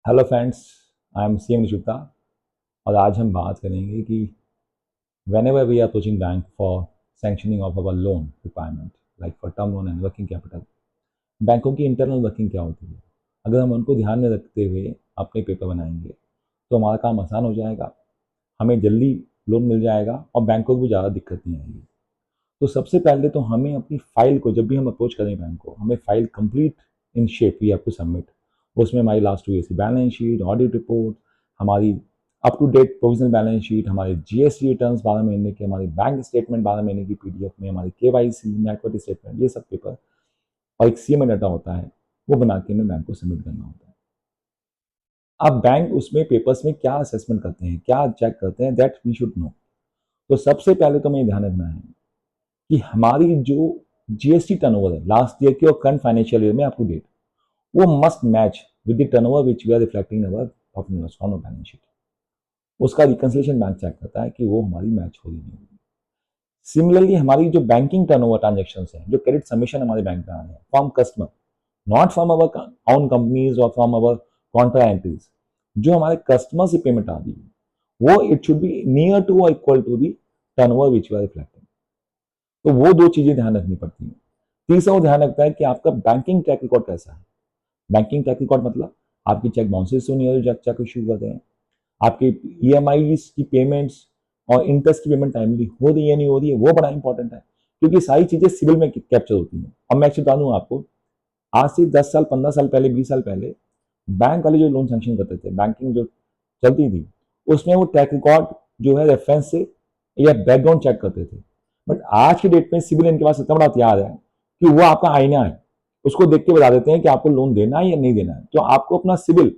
Hello friends, I am C M Nishukta और आज हम बात करेंगे कि whenever we are approaching bank for sanctioning of our loan requirement like for term loan and working capital, बैंकों की इंटरनल वर्किंग क्या होती है। अगर हम उनको ध्यान में रखते हुए अपने पेपर बनाएंगे तो हमारा काम आसान हो जाएगा, हमें जल्दी लोन मिल जाएगा और बैंकों को भी ज़्यादा दिक्कत नहीं आएगी। तो सबसे पहले तो हमें अपनी फाइल को, जब भी हम अप्रोच करें बैंक को, हमें file complete in shape we have to submit. उसमें हमारी लास्ट 2 ईयर्स की बैलेंस शीट, ऑडिट रिपोर्ट, हमारी up to date provisional balance sheet, हमारे जीएसटी रिटर्न्स 12 महीने के, हमारी बैंक स्टेटमेंट 12 महीने की पीडीएफ में, हमारी केवाईसी, नेटवर्क स्टेटमेंट, ये सब पेपर और एक सीएमए डाटा होता है, वो बना के हमें बैंक को सबमिट करना होता है। अब बैंक उसमें पेपर्स में क्या असेसमेंट करते हैं, क्या चेक करते हैं, दैट वी शुड नो। तो सबसे पहले तो हमें ध्यान रखना है कि हमारी जो जीएसटी टर्नओवर है लास्ट ईयर की और करंट फाइनेंशियल ईयर में अप टू डेट, वो must match with the turnover which we are reflecting our profit and loss on balance sheet. उसका रिकंसिलिएशन बैंक चेक करता है कि वो हमारी मैच हो रही नहीं होगी। सिमिलरली हमारी जो बैंकिंग टर्नओवर ट्रांजेक्शन है, जो क्रेडिट सबमिशन हमारे बैंक में आ रहे हैं from customer, not from our own companies और फ्रॉम अवर कॉन्ट्रा एंट्रीज, जो हमारे कस्टमर से पेमेंट आ रही है, वो it should be near to और equal to the turnover which we are reflecting. तो वो दो चीजें ध्यान रखनी पड़ती हैं। तीसरा वो ध्यान रखता है कि आपका बैंकिंग ट्रैक रिकॉर्ड कैसा है। बैंकिंग ट्रैक रिकॉर्ड मतलब आपकी चेक बाउंसेस तो नहीं हो रही, चेक इशू कर रहे हैं, आपके ईएमआई की पेमेंट्स और इंटरेस्ट की पेमेंट टाइमली हो रही है नहीं हो रही है, वो बड़ा इंपॉर्टेंट है, क्योंकि सारी चीजें सिविल में कैप्चर होती हैं। अब मैं एक्चुअली बता दूं आपको, आज से 10 साल 15 साल पहले 20 साल पहले बैंक वाले जो लोन सैंक्शन करते थे, बैंकिंग जो चलती थी, उसमें वो ट्रैक रिकॉर्ड जो है रेफरेंस से या बैकग्राउंड चेक करते थे। बट आज की डेट में सिविल इनके पास इतना बड़ा हथियार है कि वो आपका आईना है, उसको देख के बता देते हैं कि आपको लोन देना है या नहीं देना है। तो आपको अपना सिविल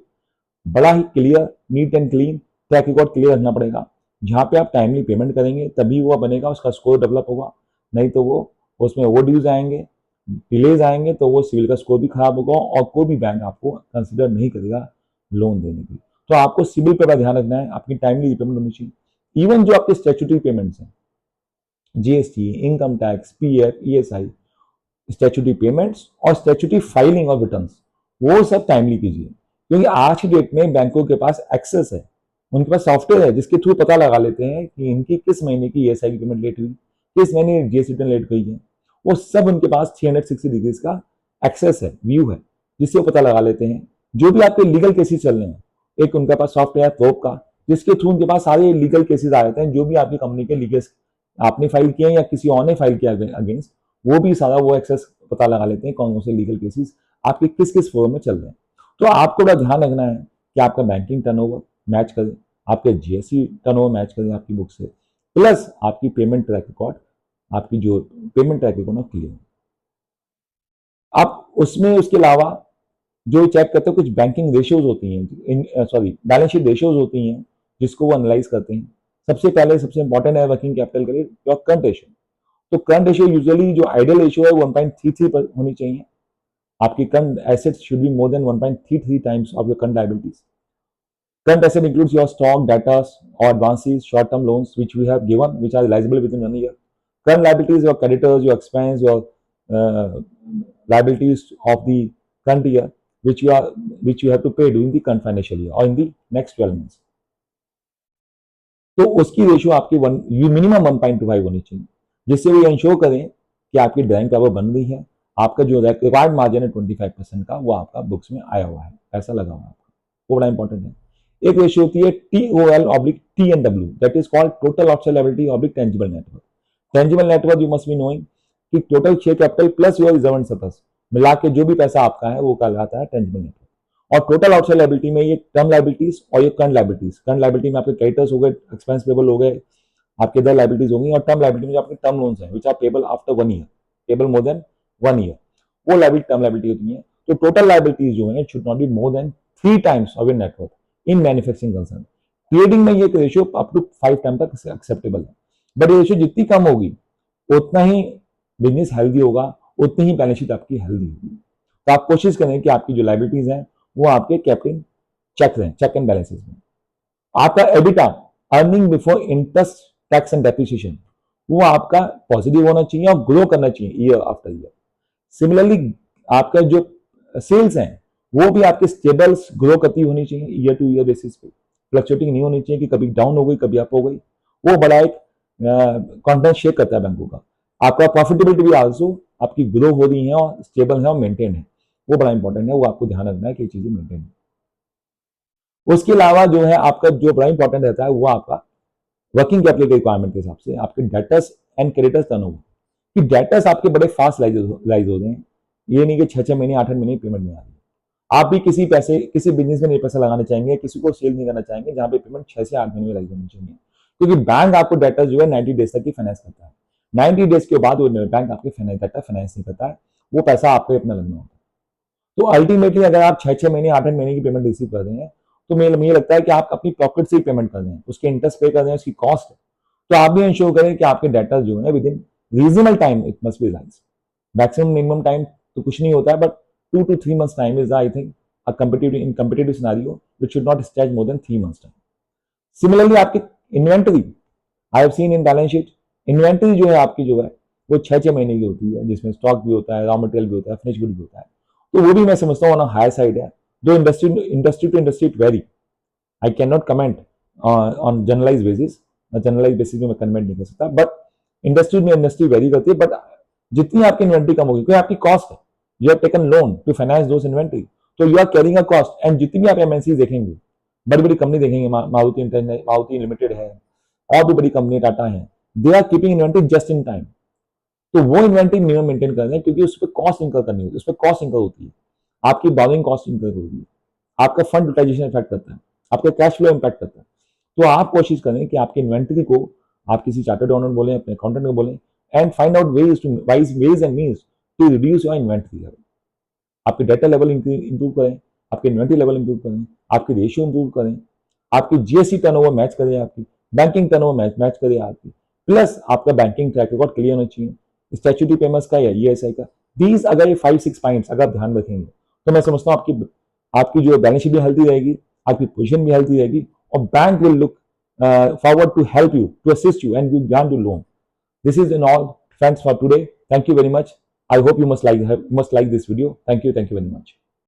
बड़ा ही clear, neat and clean track record clear रखना पड़ेगा। जहां पे आप टाइमली पेमेंट करेंगे तभी वो बनेगा, उसका स्कोर डेवलप होगा, नहीं तो वो उसमें ओवरड्यूज आएंगे, डिलेज आएंगे, तो वो सिविल का स्कोर भी खराब होगा और कोई भी बैंक आपको कंसिडर नहीं करेगा लोन देने की। तो आपको सिविल पे ध्यान रखना है, आपकी टाइमली रिपेमेंट होनी चाहिए। इवन जो आपके स्टैट्यूटरी पेमेंट्स हैं, GST, income tax, PF, ESI, statutory payments और स्टैट्यूटरी फाइलिंग और रिटर्न्स, वो सब टाइमली कीजिए, क्योंकि आज की डेट में बैंकों के पास एक्सेस है, उनके पास सॉफ्टवेयर है जिसके थ्रू पता लगा लेते हैं कि इनकी किस महीने की ईएसआई की पेमेंट लेट हुई, किस महीने जीएसटी रिटर्न लेट हुई है। वो सब उनके पास 360 डिग्रीज का एक्सेस है, व्यू है, जिससे वो पता लगा लेते हैं। जो भी आपके लीगल केसेस चल रहे हैं, एक उनके पास सॉफ्टवेयर प्रोब का, जिसके थ्रू उनके पास सारे लीगल केसेस आ जाते हैं, जो भी आपकी कंपनी के लीगल आपने फाइल किया या किसी और ने फाइल किया अगेंस्ट, वो भी सारा वो एक्सेस पता लगा लेते हैं कौन कौन से लीगल केसेस आपके किस किस फोरम में चल रहे हैं। तो आपको बड़ा ध्यान रखना है कि आपका बैंकिंग टर्नओवर मैच करे, आपके जीएसटी टर्नओवर मैच करें आपकी बुक से, प्लस आपकी पेमेंट ट्रैक रिकॉर्ड, आपकी जो पेमेंट ट्रैक रिकॉर्ड क्लियर। आप उसमें उसके अलावा जो चेक करते हैं, कुछ बैंकिंग रेशियोज होती हैं, सॉरी बैलेंस शीट रेशियोज होती हैं, जिसको वो एनालाइज करते हैं। सबसे पहले सबसे इंपॉर्टेंट है वर्किंग कैपिटल के लिए योर करंट रेशियो। तो करंट रेशियो यूजुअली जो आइडियल रेशियो है वो 1.33 पर होनी चाहिए। आपकी current assets should be more then 1.33 times of your current liabilities. Current asset includes your stock, debtors, or advances, short-term loans which we have given, which are realizable within 1 year. Current liabilities, your creditors, your expense, your liabilities of the current year, which you have to pay during the current financial year or in the next 12 months. तो उसकी ratio आपकी minimum 1.25 होनी चाहिए, जिससे वो ensure करें कि आपकी ड्राइंग पावर बन रही है, आपका जो रिक्वायर्ड मार्जिन है 25% का, वो आपका बुक्स में आया हुआ है, पैसा लगा हुआ है आपका, वो बड़ा इंपॉर्टेंट है। एक रेशियो होती है TOL/TNW, that is called total outstanding liability tangible net worth. Tangible net worth you must be knowing कि total share capital plus your reserve and surplus मिला के जो भी पैसा आपका है वो कहलाता है टेंजिबल नेटवर्थ। और टोटल आउटसाइड लायबिलिटी में ये टर्म लायबिलिटीज और ये करंट लायबिलिटीज, करंट लायबिलिटी में आपके क्रेडिटर्स हो गए, एक्सपेंस पेबल हो गए, आपके अदर लायबिलिटीज होंगी, और टर्म लायबिलिटी में जो आपके टर्म लोन्स हैं which are payable after 1 year, payable more than 1 year, वो लायबिलिटी टर्म लायबिलिटी होती है। तो टोटल लायबिलिटीज जो है should not be more than 3 times of your net worth in manufacturing concern. Trading में ये रेशियो अप टू 5 टाइम तक acceptable है, बट ये रेशियो जितनी कम होगी उतना ही बिजनेस हेल्दी होगा, उतनी ही बैलेंस शीट आपकी हेल्दी होगी। तो आप कोशिश करें कि आपकी जो लायबिलिटीज हैं वो आपके कैपिटल चेक रहें, चेक एंड बैलेंसेस में। आपका EBITDA, earning before interest tax and depreciation, वो आपका पॉजिटिव होना चाहिए और ग्रो करना चाहिए ईयर आफ्टर ईयर। सिमिलरली आपका जो सेल्स हैं वो भी आपके स्टेबल ग्रो करती होनी चाहिए ईयर टू ईयर बेसिस पे, फ्लक्चुएटिंग नहीं होनी चाहिए कि कभी डाउन हो गई कभी अप हो गई। वो बड़ा एक कॉन्फिडेंस शेक करता है बैंकों का। आपका प्रॉफिटेबिलिटी भी आल्सो आपकी ग्रो हो रही है और स्टेबल है और मेंटेन है, वो बड़ा इंपॉर्टेंट है, वो आपको ध्यान रखना है कि ये चीजें मेंटेन है। उसके अलावा जो है आपका जो बड़ा इंपॉर्टेंट रहता है वो आपका वर्किंग कैपिटल के रिक्वायरमेंट के हिसाब से आपके डेटर्स एंड क्रेडिटर्स टर्नओवर, कि डेटर्स आपके बड़े फास्ट राइज हो रहे हैं। ये नहीं कि 6-6 महीने 8-8 महीने पेमेंट नहीं आ रही। आप भी किसी बिजनेस में नहीं पैसा लगाना चाहेंगे, किसी को सेल नहीं करना चाहेंगे जहां पे पेमेंट 6 से 8 महीने में राइज होनी चाहिए, क्योंकि बैंक आपको डेटर्स जो है 90 डेज तक की फाइनेंस करता है। 90 डेज के बाद वो बैंक आपके फाइनेंस नहीं करता है, वो पैसा आपको अपना लगना होता है। तो अल्टीमेटली अगर आप 6-6 महीने 8-8 महीने की पेमेंट रिसीव कर रहे हैं तो मुझे लगता है कि आप अपनी पॉकेट से ही पेमेंट कर रहे हैं, उसके इंटरेस्ट पे कर रहे हैं, उसकी कॉस्ट है। तो आप भी इंश्योर करें कि आपके डेटा जो है with in reasonable time it must be rise. Maximum minimum time तो कुछ नहीं होता है, but 2 to 3 months time is I think a competitive scenario which should not stretch more than 3 months time. Similarly आपकी inventory, I have seen in balance sheet, inventory जो है आपकी जो है वो 6-6 महीने की होती है, जिसमें स्टॉक भी होता है, रॉ मटेरियल भी होता है, फिनिश गुड भी होता है। तो वो भी मैं समझता हूँ हायर साइड है, जो industry to industry it vary. I can not comment on generalize basis, generalize basis में मैं कमेंट नहीं कर सकता, बट इंडस्ट्री में इंडस्ट्री वेरी करती है। बट जितनी आपकी इन्वेंट्री कम होगी, क्योंकि आपकी कॉस्ट है, you have taken loan to finance those inventory, तो you are carrying a cost. And जितनी भी आप एमएनसी देखेंगे, बड़ी बड़ी कंपनी देखेंगे, मारुति लिमिटेड है, और भी बड़ी कंपनी टाटा है, they are keeping inventory just in time. तो वो इन्वेंट्री मिनिमम मेंटेन कर रहे हैं, क्योंकि उस पर कॉस्ट इंकर करनी होती है, उस पर कॉस्ट इंकर होती है, आपकी बॉरोइंग कॉस्ट इंकर होती है, आपका फंड यूटिलाइजेशन इफेक्ट करता है, आपका कैश फ्लो इंपैक्ट करता है। तो आप कोशिश करें कि आपकी इन्वेंट्री को आप किसी चार्टर्ड अकाउंटेंट बोले, अपने अकाउंटेंट को बोले, and find out ways and means to reduce your inventory level. आपके डेटा लेवल इंप्रूव करें, आपके इन्वेंट्री लेवल इंप्रूव करें, आपकी रेशियो इंप्रूव करें, आपकी जीएसटी टर्नओवर मैच करे, आपकी बैंकिंग टर्नओवर मैच करे आपकी, प्लस आपका बैंकिंग ट्रैक रिकॉर्ड क्लियर होना चाहिए, स्टैट्यूटरी पेमेंट्स का या ईएसआई का। दीज अगर ये 5-6 पॉइंट्स अगर आप ध्यान रखेंगे तो मैं समझता हूँ आपकी जो बैलेंस शीट भी हेल्थी रहेगी, आपकी पोजीशन भी हेल्थी रहेगी, और bank will look forward to help you, to assist you, and you grant you loan. This is in all. Thanks for today. Thank you very much. I hope you must like this video. Thank you very much.